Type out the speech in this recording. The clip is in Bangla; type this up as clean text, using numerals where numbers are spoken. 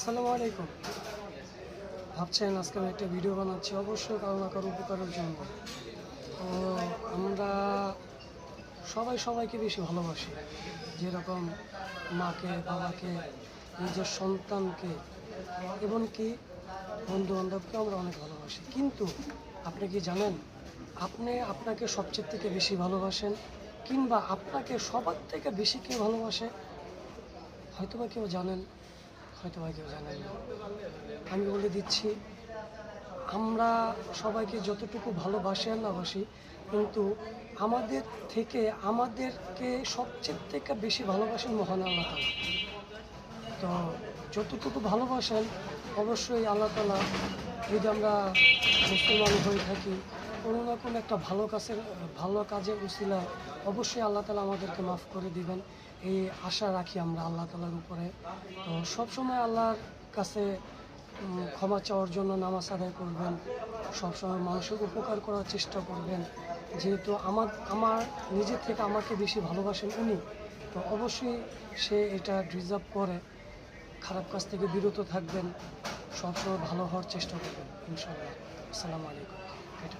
আসসালামু আলাইকুম। ভাবছেন আজকে আমি একটা ভিডিও বানাচ্ছি অবশ্যই কারো না কারো উপকারের জন্য। তো আমরা সবাই সবাইকে বেশি ভালোবাসি, যেরকম মাকে, বাবাকে, নিজের সন্তানকে, এমনকি বন্ধু-বান্ধবকে আমরা অনেক ভালোবাসি। কিন্তু আপনি কি জানেন আপনি আপনাকে সবচেয়ে থেকে বেশি ভালোবাসেন, কিংবা আপনাকে সবার থেকে বেশি কে ভালোবাসে? হয়তোবা কেউ জানেন, হয়তোবা কেউ জানেন না। আমি বলে দিচ্ছি, আমরা সবাইকে যতটুকু ভালোবাসি আর না বাসি, কিন্তু আমাদের থেকে আমাদেরকে সবচেয়ে থেকে বেশি ভালোবাসেন মহান আল্লাহ তাআলা। তো যতটুকু ভালোবাসেন অবশ্যই আল্লাহ তাআলা, যদি আমরা মুসলমান হয়ে থাকি, কোনো না কোনো একটা ভালো কাজের উসিলায় অবশ্যই আল্লাহ তাআলা আমাদেরকে মাফ করে দিবেন, এই আশা রাখি আমরা আল্লাহ তাআলার উপরে। তো সবসময় আল্লাহর কাছে ক্ষমা চাওয়ার জন্য নামাজ আদায় করবেন, সবসময় মানুষের উপকার করার চেষ্টা করবেন। যেহেতু আমার নিজের থেকে আমাকে বেশি ভালোবাসেন উনি, তো অবশ্যই সে এটা ডিজার্ভ করে। খারাপ কাজ থেকে বিরত থাকবেন, সবসময় ভালো হওয়ার চেষ্টা করবেন ইনশাআল্লাহ। আসসালামু আলাইকুম। এটা